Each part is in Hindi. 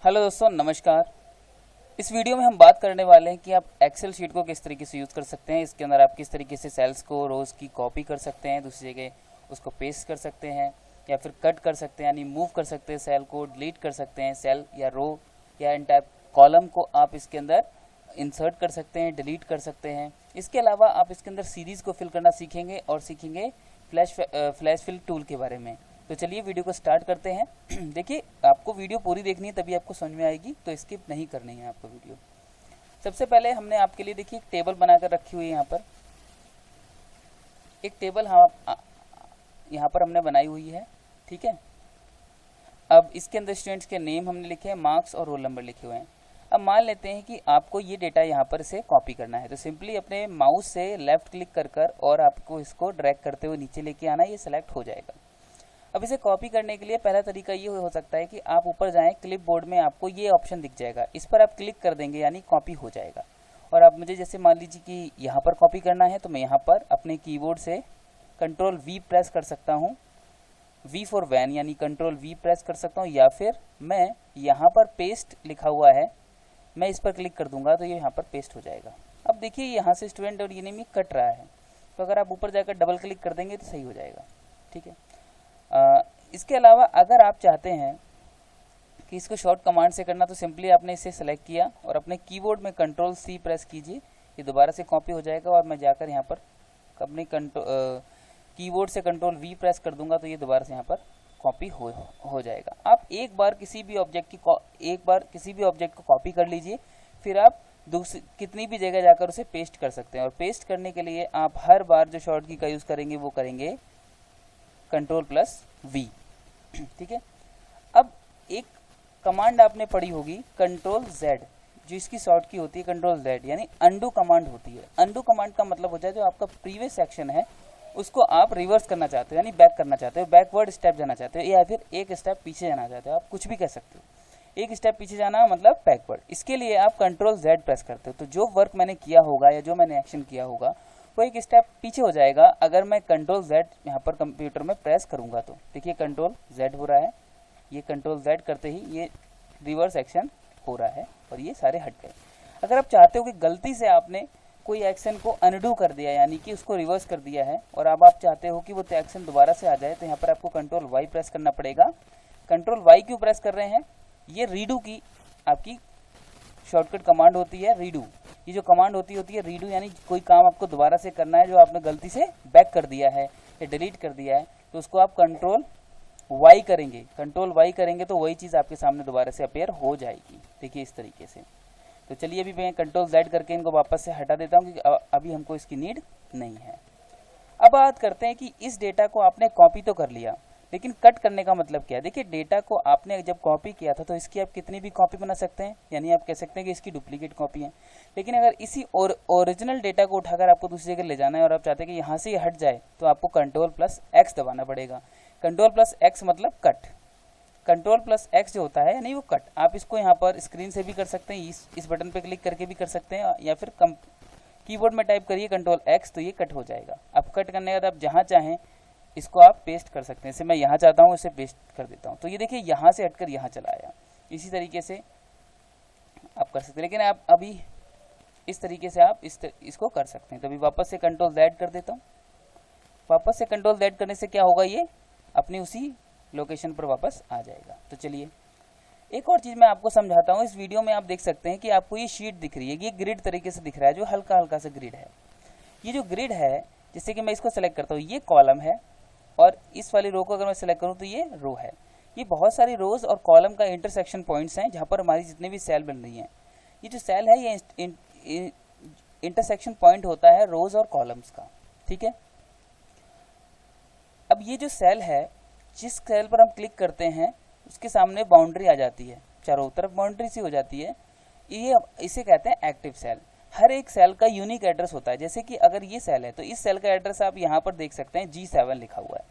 हेलो दोस्तों, नमस्कार। इस वीडियो में हम बात करने वाले हैं कि आप एक्सेल शीट को किस तरीके से यूज़ कर सकते हैं। इसके अंदर आप किस तरीके से सेल्स को, रोज़ की कॉपी कर सकते हैं, दूसरी जगह उसको पेस्ट कर सकते हैं या फिर कट कर सकते हैं, यानी मूव कर सकते हैं, सेल को डिलीट कर सकते हैं, सेल या रो या एंटायर कॉलम को आप इसके अंदर इंसर्ट कर सकते हैं, डिलीट कर सकते हैं। इसके अलावा आप इसके अंदर सीरीज़ को फिल करना सीखेंगे और सीखेंगे फ्लैश फिल टूल के बारे में। तो चलिए वीडियो को स्टार्ट करते हैं। देखिए, आपको वीडियो पूरी देखनी है तभी आपको समझ में आएगी, तो स्किप नहीं करनी है आपको वीडियो। सबसे पहले हमने आपके लिए देखिए एक टेबल बनाकर रखी हुई है। यहाँ पर एक टेबल यहाँ पर हमने बनाई हुई है, ठीक है। अब इसके अंदर स्टूडेंट्स के नेम हमने लिखे हैं, मार्क्स और रोल नंबर लिखे हुए हैं। अब मान लेते हैं कि आपको ये डेटा यहाँ पर से कॉपी करना है, तो सिंपली अपने माउस से लेफ्ट क्लिक कर और आपको इसको ड्रैग करते हुए नीचे लेके आना, ये सेलेक्ट हो जाएगा। अब इसे कॉपी करने के लिए पहला तरीका ये हो सकता है कि आप ऊपर जाएं, क्लिपबोर्ड में आपको ये ऑप्शन दिख जाएगा, इस पर आप क्लिक कर देंगे, यानी कॉपी हो जाएगा। और आप मुझे जैसे मान लीजिए कि यहाँ पर कॉपी करना है, तो मैं यहाँ पर अपने कीबोर्ड से कंट्रोल वी प्रेस कर सकता हूँ, वी फॉर वैन यानी कंट्रोल वी प्रेस कर सकता हूँ, या फिर मैं यहाँ पर पेस्ट लिखा हुआ है, मैं इस पर क्लिक कर दूंगा तो ये यहाँ पर पेस्ट हो जाएगा। अब देखिए यहाँ से स्टूडेंट और ये कट रहा है, तो अगर आप ऊपर जाकर डबल क्लिक कर देंगे तो सही हो जाएगा, ठीक है। इसके अलावा अगर आप चाहते हैं कि इसको शॉर्ट कमांड से करना, तो सिंपली आपने इसे सेलेक्ट किया और अपने कीबोर्ड में कंट्रोल सी प्रेस कीजिए, ये दोबारा से कॉपी हो जाएगा। और मैं जाकर यहाँ पर अपने कीबोर्ड से कंट्रोल वी प्रेस कर दूंगा तो ये दोबारा से यहाँ पर कॉपी हो जाएगा। आप एक बार किसी भी ऑब्जेक्ट को कॉपी कर लीजिए, फिर आप कितनी भी जगह जाकर उसे पेस्ट कर सकते हैं। और पेस्ट करने के लिए आप हर बार जो शॉर्ट की का यूज़ करेंगे वो करेंगे कंट्रोल प्लस वी, ठीक है। अब एक कमांड आपने पढ़ी होगी कंट्रोल जेड, जो इसकी शॉर्ट की होती है कंट्रोल जेड, यानी अंडू कमांड होती है। अंडू कमांड का मतलब होता है जो आपका प्रीवियस सेक्शन है उसको आप रिवर्स करना चाहते हो, यानी बैक करना चाहते हो, बैकवर्ड स्टेप जाना चाहते हो, या फिर एक स्टेप पीछे जाना चाहते हो, आप कुछ भी कह सकते हो। एक स्टेप पीछे जाना मतलब बैकवर्ड, इसके लिए आप कंट्रोल जेड प्रेस करते हो। तो जो वर्क मैंने किया होगा या जो मैंने एक्शन किया होगा वो एक स्टेप पीछे हो जाएगा अगर मैं कंट्रोल जेड यहाँ पर कंप्यूटर में प्रेस करूँगा। तो देखिए कंट्रोल जेड हो रहा है, ये कंट्रोल जेड करते ही ये रिवर्स एक्शन हो रहा है और ये सारे हट गए। अगर आप चाहते हो कि गलती से आपने कोई एक्शन को अनडू कर दिया, यानी कि उसको रिवर्स कर दिया है, और अब आप चाहते हो कि वो एक्शन दोबारा से आ जाए, तो यहाँ पर आपको कंट्रोल वाई प्रेस करना पड़ेगा। कंट्रोल वाई क्यों प्रेस कर रहे हैं? ये रीडू की आपकी शॉर्टकट कमांड होती है, रीडू। ये जो कमांड होती है रीडू, यानी कोई काम आपको दोबारा से करना है जो आपने गलती से बैक कर दिया है या डिलीट कर दिया है, तो उसको आप कंट्रोल वाई करेंगे। कंट्रोल वाई करेंगे तो वही चीज़ आपके सामने दोबारा से अपीयर हो जाएगी। देखिए इस तरीके से। तो चलिए अभी मैं कंट्रोल जेड करके इनको वापस से हटा देता हूँ क्योंकि अभी हमको इसकी नीड नहीं है। अब बात करते हैं कि इस डेटा को आपने कॉपी तो कर लिया, लेकिन कट करने का मतलब क्या है। देखिए डेटा को आपने जब कॉपी किया था तो इसकी आप कितनी भी कॉपी बना सकते हैं, यानी आप कह सकते हैं कि इसकी डुप्लीकेट कॉपी है। लेकिन अगर इसी ओरिजिनल डेटा को उठाकर आपको दूसरी जगह ले जाना है और आप चाहते हैं कि यहाँ से ये हट जाए, तो आपको कंट्रोल प्लस एक्स दबाना पड़ेगा। कंट्रोल प्लस एक्स मतलब कट। कंट्रोल प्लस एक्स जो होता है यानी वो कट। आप इसको यहाँ पर स्क्रीन से भी कर सकते हैं, इस बटन पर क्लिक करके भी कर सकते हैं, या फिर कीबोर्ड में टाइप करिए कंट्रोल एक्स, तो ये कट हो जाएगा। अब कट करने के बाद आप जहाँ चाहें इसको आप पेस्ट कर सकते हैं। जैसे मैं यहाँ चाहता हूँ इसे पेस्ट कर देता हूँ, तो ये देखिए यहाँ से हटकर यहाँ चला आया। इसी तरीके से आप कर सकते हैं, लेकिन आप अभी इस तरीके से आप इसको कर सकते हैं। तो अभी वापस से कंट्रोल जेड कर देता हूँ। वापस से कंट्रोल जेड करने से क्या होगा, ये अपनी उसी लोकेशन पर वापस आ जाएगा। तो चलिए एक और चीज़ मैं आपको समझाता हूँ। इस वीडियो में आप देख सकते हैं कि आपको ये शीट दिख रही है, ये ग्रिड तरीके से दिख रहा है, जो हल्का हल्का सा ग्रिड है। ये जो ग्रिड है, जैसे कि मैं इसको सेलेक्ट करता हूँ, ये कॉलम है, और इस वाली रो को अगर मैं सेलेक्ट करूँ तो ये रो है। ये बहुत सारी रोज और कॉलम का इंटरसेक्शन पॉइंट्स हैं जहाँ पर हमारी जितने भी सेल बन रही हैं। ये जो सेल है ये इंटरसेक्शन पॉइंट होता है रोज और कॉलम्स का, ठीक है। अब ये जो सेल है, जिस सेल पर हम क्लिक करते हैं उसके सामने बाउंड्री आ जाती है, चारों तरफ बाउंड्री सी हो जाती है। ये इसे कहते हैं एक्टिव सेल। हर एक सेल का यूनिक एड्रेस होता है। जैसे कि अगर ये सेल है तो इस सेल का एड्रेस आप यहाँ पर देख सकते हैं, G7 लिखा हुआ है।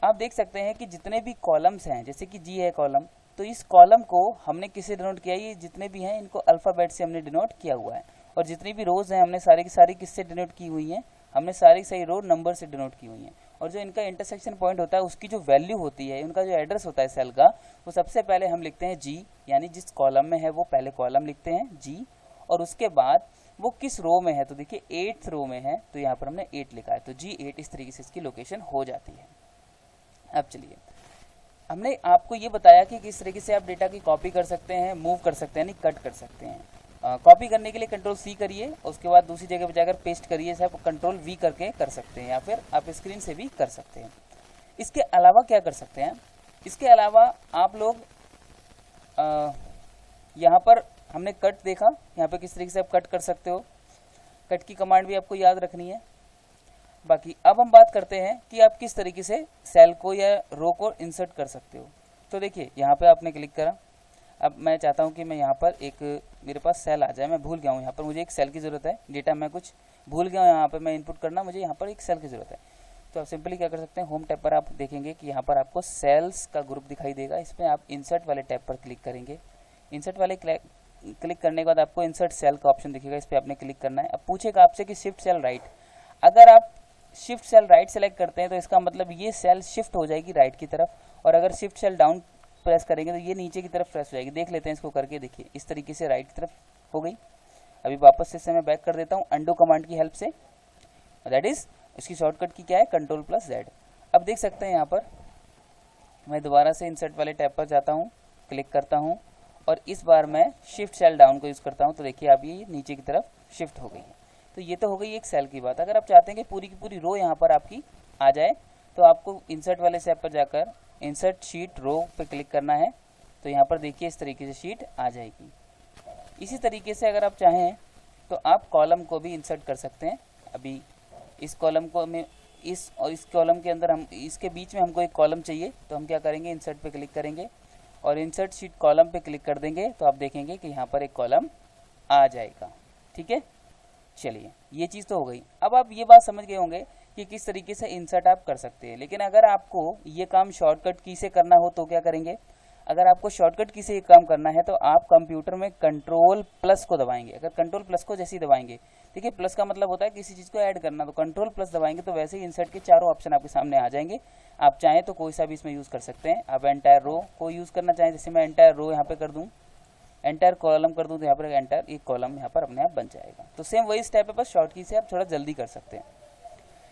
आप देख सकते हैं कि जितने भी कॉलम्स हैं, जैसे कि G है कॉलम, तो इस कॉलम को हमने किससे डिनोट किया, ये जितने भी हैं इनको अल्फ़ाबेट से हमने डिनोट किया हुआ है। और जितनी भी रोज़ हैं हमने सारी की सारी किससे डिनोट की हुई हैं, हमने सारी रो नंबर से डिनोट की हुई हैं। और जो इनका इंटरसेक्शन पॉइंट होता है उसकी जो वैल्यू होती है, उनका जो एड्रेस होता है सेल का, वो सबसे पहले हम लिखते हैं जी, यानी जिस कॉलम में है वो पहले कॉलम लिखते हैं जी, और उसके बाद वो किस रो में है, तो देखिए 8th रो में है, तो यहाँ पर हमने 8 लिखा है, तो G8 इस तरीके से इसकी लोकेशन हो जाती है। अब चलिए, हमने आपको ये बताया कि किस तरीके से आप डेटा की कॉपी कर सकते हैं, मूव कर सकते हैं, यानी कट कर सकते हैं। कॉपी करने के लिए Ctrl+C करिए, उसके बाद दूसरी जगह पर जाकर पेस्ट करिए, आप Ctrl+V करके कर सकते हैं, या फिर आप स्क्रीन से भी कर सकते हैं। इसके अलावा क्या कर सकते हैं, इसके अलावा आप लोग यहाँ पर हमने कट देखा, यहाँ पे किस तरीके से आप कट कर सकते हो, कट की कमांड भी आपको याद रखनी है। बाकी अब हम बात करते हैं कि आप किस तरीके से सेल को या रो को इंसर्ट कर सकते हो। तो देखिए यहाँ पे आपने क्लिक करा, अब मैं चाहता हूँ कि मैं यहाँ पर एक मेरे पास सेल आ जाए, मैं भूल गया हूँ यहाँ पर मुझे एक सेल की ज़रूरत है, डेटा मैं कुछ भूल गया हूँ यहाँ पर मैं इनपुट करना, मुझे यहाँ पर एक सेल की ज़रूरत है। तो आप सिंपली क्या कर सकते हैं, होम टैब पर आप देखेंगे कि यहाँ पर आपको सेल्स का ग्रुप दिखाई देगा, इसमें आप इंसर्ट वाले टैब पर क्लिक करेंगे। इंसर्ट वाले क्लिक करने के बाद आपको इंसर्ट सेल का ऑप्शन दिखेगा, इस पर आपने क्लिक करना है। अब पूछेगा आपसे कि शिफ्ट सेल राइट, अगर आप शिफ्ट सेल राइट सेलेक्ट करते हैं तो इसका मतलब ये सेल शिफ्ट हो जाएगी राइट की तरफ, और अगर शिफ्ट सेल डाउन प्रेस करेंगे तो ये नीचे की तरफ प्रेस हो जाएगी। देख लेते हैं इसको करके, देखिए इस तरीके से राइट की तरफ हो गई। अभी वापस से मैं बैक कर देता हूँ अंडू कमांड की हेल्प से, दैट इज इसकी शॉर्टकट की क्या है, Ctrl+Z। अब देख सकते हैं यहाँ पर मैं दोबारा से इंसर्ट वाले टैब पर जाता हूँ, क्लिक करता हूँ, और इस बार मैं शिफ्ट सेल डाउन को यूज़ करता हूँ, तो देखिए अब ये नीचे की तरफ शिफ्ट हो गई है। तो ये तो हो गई एक सेल की बात। अगर आप चाहते हैं कि पूरी की पूरी रो यहाँ पर आपकी आ जाए, तो आपको इंसर्ट वाले टैब पर जाकर इंसर्ट शीट रो पे क्लिक करना है, तो यहाँ पर देखिए इस तरीके से शीट आ जाएगी। इसी तरीके से अगर आप चाहें तो आप कॉलम को भी इंसर्ट कर सकते हैं। अभी इस कॉलम को में इस कॉलम के अंदर हम इसके बीच में हमको एक कॉलम चाहिए, तो हम क्या करेंगे, इंसर्ट पे क्लिक करेंगे और इंसर्ट शीट कॉलम पे क्लिक कर देंगे, तो आप देखेंगे कि यहाँ पर एक कॉलम आ जाएगा। ठीक है, चलिए ये चीज़ तो हो गई। अब आप ये बात समझ गए होंगे कि किस तरीके से इंसर्ट आप कर सकते हैं। लेकिन अगर आपको ये काम शॉर्टकट की से करना हो तो क्या करेंगे, अगर आपको शॉर्टकट की से ये काम करना है तो आप कंप्यूटर में Ctrl+ को दबाएंगे। अगर Ctrl+ को जैसे ही दबाएंगे, देखिए प्लस का मतलब होता है किसी चीज़ को ऐड करना, तो Ctrl+ दबाएंगे तो वैसे ही इंसर्ट के चारों ऑप्शन आपके सामने आ जाएंगे। आप चाहें तो कोई सा भी इसमें यूज़ कर सकते हैं। आप एंटायर रो को यूज़ करना चाहें, जैसे मैं एंटायर रो यहाँ पे कर दूँ, एंटायर कॉलम कर दूँ, तो यहाँ पर एंटायर एक कॉलम यहाँ पर अपने आप बन जाएगा। तो सेम वही स्टेप है, बस शॉर्ट की से आप थोड़ा जल्दी कर सकते हैं।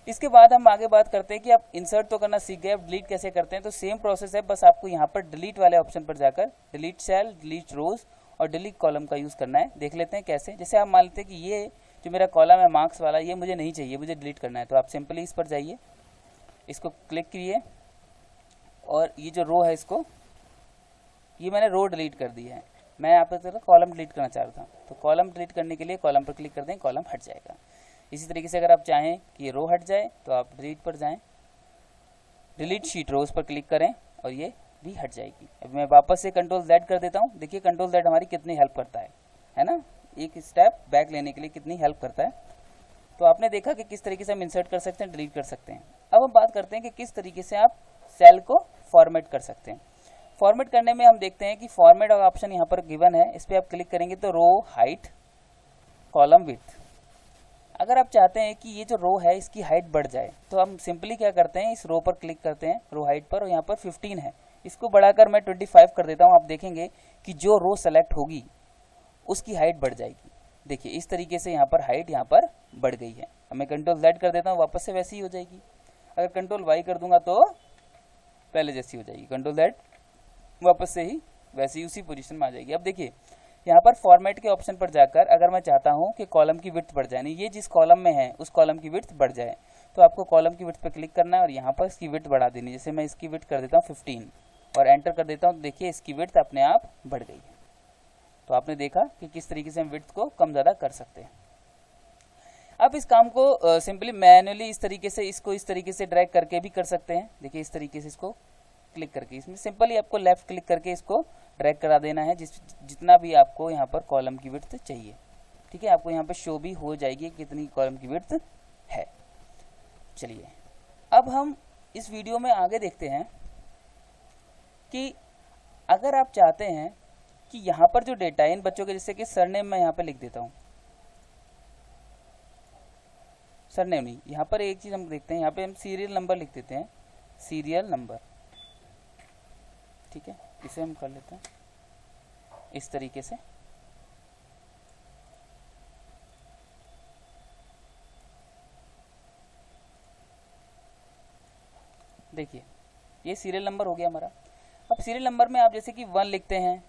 इसके बाद हम आगे बात करते हैं कि आप इंसर्ट तो करना सीख गए, अब डिलीट कैसे करते हैं। तो सेम प्रोसेस है, बस आपको यहाँ पर डिलीट वाले ऑप्शन पर जाकर डिलीट सेल, डिलीट रोज और डिलीट कॉलम का यूज़ करना है। देख लेते हैं कैसे। जैसे आप मान लेते हैं कि ये जो मेरा कॉलम है मार्क्स वाला, ये मुझे नहीं चाहिए, मुझे डिलीट करना है, तो आप सिंपली इस पर जाइए, इसको क्लिक कीजिए और ये जो रो है इसको, ये मैंने रो डिलीट कर दी है। मैं यहाँ पर कॉलम डिलीट करना चाह रहा था, तो कॉलम डिलीट करने के लिए कॉलम पर क्लिक कर दें, कॉलम हट जाएगा। इसी तरीके से अगर आप चाहें कि ये रो हट जाए तो आप डिलीट पर जाएं, डिलीट शीट रोज पर क्लिक करें और ये भी हट जाएगी। अब मैं वापस से Ctrl+Z कर देता हूँ। देखिए Ctrl+Z हमारी कितनी हेल्प करता है ना, एक स्टेप बैक लेने के लिए कितनी हेल्प करता है। तो आपने देखा कि किस तरीके से हम इंसर्ट कर सकते हैं, डिलीट कर सकते हैं। अब हम बात करते हैं कि किस तरीके से आप सेल को फॉर्मेट कर सकते हैं। फॉर्मेट करने में हम देखते हैं कि फॉर्मेट का ऑप्शन यहाँ पर गिवन है, इस पर आप क्लिक करेंगे तो रो हाइट, कॉलम विड्थ। अगर आप चाहते हैं कि ये जो रो है इसकी हाइट बढ़ जाए, तो हम सिंपली क्या करते हैं, इस रो पर क्लिक करते हैं, रो हाइट पर, और यहाँ पर 15 है, इसको बढ़ाकर मैं 25 कर देता हूँ। आप देखेंगे कि जो रो सेलेक्ट होगी उसकी हाइट बढ़ जाएगी। देखिए इस तरीके से यहाँ पर हाइट यहाँ पर बढ़ गई है। अब मैं Ctrl+Z कर देता हूँ, वापस से वैसी ही हो जाएगी। अगर Ctrl+Y कर दूंगा तो पहले जैसी हो जाएगी, Ctrl+Z वापस से ही वैसी उसी पोजीशन में आ जाएगी। अब देखिए यहाँ पर फॉर्मेट के ऑप्शन पर जाकर अगर मैं चाहता हूँ कि कॉलम की विड्थ बढ़ जाए, नहीं ये जिस कॉलम में है उस कॉलम की विड्थ बढ़ जाए, तो आपको कॉलम की विड्थ पर क्लिक करना है और यहाँ पर इसकी विड्थ बढ़ा देनी। जैसे मैं इसकी विड्थ कर देता हूँ 15 और एंटर कर देता हूँ, तो देखिए इसकी विड्थ अपने आप बढ़ गई है। तो आपने देखा कि किस तरीके से हम विड्थ को कम ज़्यादा कर सकते हैं। आप इस काम को सिंपली मैन्युअली इस तरीके से, इसको इस तरीके से ड्रैग करके भी कर सकते हैं। देखिए इस तरीके से इसको क्लिक करके, इसमें सिंपली आपको लेफ्ट क्लिक करके इसको ड्रैग करा देना है जितना भी आपको यहाँ पर कॉलम की विड्थ चाहिए। ठीक है, आपको यहाँ पर शो भी हो जाएगी कितनी कॉलम की विड्थ है। चलिए अब हम इस वीडियो में आगे देखते हैं कि अगर आप चाहते हैं कि यहाँ पर जो डेटा है इन बच्चों के, जैसे कि सरनेम मैं यहाँ पे लिख देता हूँ, सरनेम नहीं, यहाँ पर एक चीज़ हम देखते हैं, यहाँ पे हम सीरियल नंबर लिख देते हैं, सीरियल नंबर, ठीक है। इसे हम कर लेते हैं इस तरीके से। देखिए ये सीरियल नंबर हो गया हमारा। अब सीरियल नंबर में आप जैसे कि 1 लिखते हैं,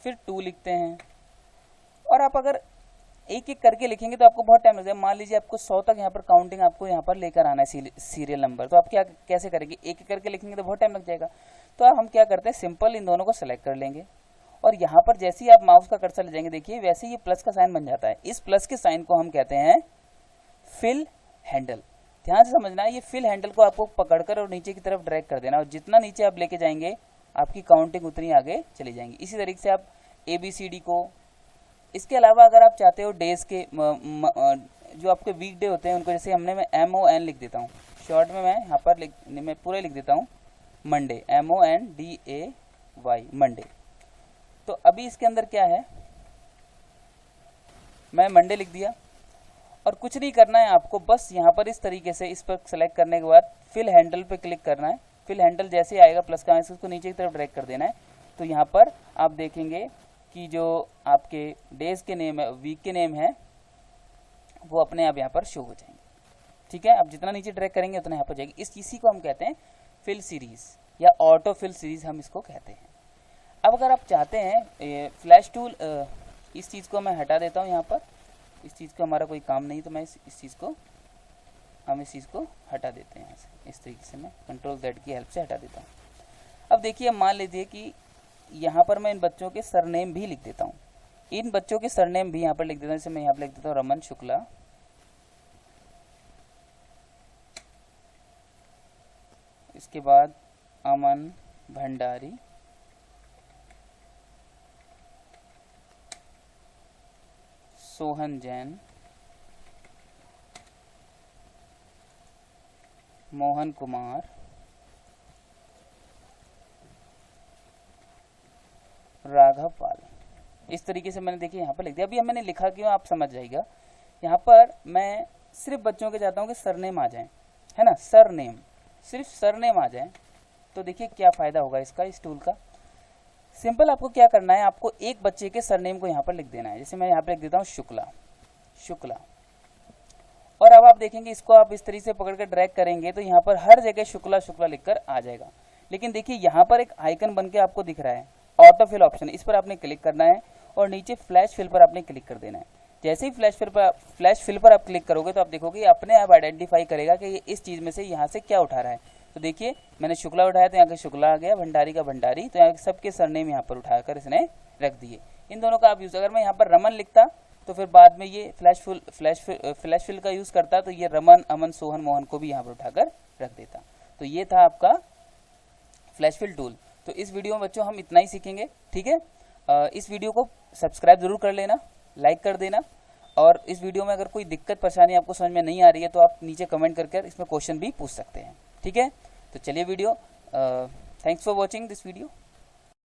फिर 2 लिखते हैं, और आप अगर एक एक करके लिखेंगे तो आपको बहुत टाइम लग जाएगा। मान लीजिए आपको 100 तक यहाँ पर काउंटिंग आपको यहाँ पर लेकर आना है सीरियल नंबर, तो आप क्या कैसे करेंगे, एक एक करके लिखेंगे तो बहुत टाइम लग जाएगा। तो हम क्या करते हैं, सिंपल इन दोनों को सेलेक्ट कर लेंगे, और यहाँ पर जैसे ही आप माउस का कर्सर ले जाएंगे, देखिए वैसे ही ये प्लस का साइन बन जाता है। इस प्लस के साइन को हम कहते हैं फिल हैंडल। ध्यान से समझना है, ये फिल हैंडल को आपको पकड़कर और नीचे की तरफ ड्रैग कर देना, और जितना नीचे आप लेके जाएंगे आपकी काउंटिंग उतनी आगे चली जाएंगी। इसी तरीके से आप ABCD को, इसके अलावा अगर आप चाहते हो डेज के जो आपके वीकडे होते हैं उनको, जैसे हमने मैं MON लिख देता हूँ, शॉर्ट में मैं यहाँ पर मैं पूरा लिख देता हूँ मंडे, MONDAY मंडे। तो अभी इसके अंदर क्या है, मैं मंडे लिख दिया, और कुछ नहीं करना है आपको, बस यहाँ पर इस तरीके से इस पर सेलेक्ट करने के बाद फिल हैंडल पे क्लिक करना है। फिल हैंडल जैसे ही आएगा प्लस का, इसको नीचे की तरफ ड्रैग कर देना है। तो यहाँ पर आप देखेंगे कि जो आपके डेज के नेम है, वीक के नेम है, वो अपने आप यहाँ पर शो हो जाएंगे, ठीक है। आप जितना नीचे ड्रैग करेंगे उतना यहाँ पर जाएगी। इसी को हम कहते हैं फिल सीरीज या ऑटो फिल सीरीज हम इसको कहते हैं। अब अगर आप चाहते हैं फ्लैश टूल, इस चीज़ को मैं हटा देता हूँ यहाँ पर, इस चीज़ का हमारा कोई काम नहीं, तो मैं इस चीज़ को हटा देते हैं यहाँ से। इस तरीके से मैं Ctrl+Z की हेल्प से हटा देता हूँ। अब देखिए, मान लीजिए कि यहाँ पर मैं इन बच्चों के सरनेम भी लिख देता हूँ, इन बच्चों के सरनेम भी यहाँ पर लिख देता हूँ। जैसे मैं यहाँ पर लिख देता हूँ रमन शुक्ला, इसके बाद अमन भंडारी, सोहन जैन, मोहन कुमार, राघव पाल। इस तरीके से मैंने देखिए यहाँ पर लिख दिया। अभी मैंने लिखा क्यों आप समझ जाइएगा। यहाँ पर मैं सिर्फ बच्चों के चाहता हूँ कि सरनेम आ जाए, है ना, सरनेम, सिर्फ सरनेम आ जाए। तो देखिए क्या फ़ायदा होगा इसका, इस टूल का। सिंपल आपको क्या करना है, आपको एक बच्चे के सरनेम को यहाँ पर लिख देना है। जैसे मैं यहाँ पर लिख देता हूँ शुक्ला, और अब आप देखेंगे इसको आप इस तरीके से पकड़ कर ड्रैग करेंगे तो यहाँ पर हर जगह शुक्ला लिखकर आ जाएगा। लेकिन देखिए यहाँ पर एक आइकन बन के आपको दिख रहा है ऑटो फिल ऑप्शन, इस पर आपने क्लिक करना है और नीचे फ्लैश फिल पर आपने क्लिक कर देना है। जैसे ही फ्लैश फिल पर आप क्लिक करोगे तो आप देखोगे अपने आप आइडेंटिफाई करेगा कि ये इस चीज़ में से यहाँ से क्या उठा रहा है। तो देखिए मैंने शुक्ला उठाया तो यहाँ का शुक्ला आ गया, भंडारी का भंडारी, तो यहाँ सबके सरनेम यहाँ पर उठाकर इसने रख दिए। इन दोनों का आप यूज़, अगर मैं यहाँ पर रमन लिखता तो फिर बाद में ये फ्लैश फिल का यूज़ करता तो ये रमन, अमन, सोहन, मोहन को भी यहाँ पर उठाकर रख देता। तो ये था आपका फ्लैश फिल टूल। तो इस वीडियो में बच्चों हम इतना ही सीखेंगे, ठीक है। इस वीडियो को सब्सक्राइब जरूर कर लेना, लाइक कर देना, और इस वीडियो में अगर कोई दिक्कत परेशानी आपको समझ में नहीं आ रही है तो आप नीचे कमेंट करके इसमें क्वेश्चन भी पूछ सकते हैं, ठीक है। तो चलिए video, thanks for watching this video.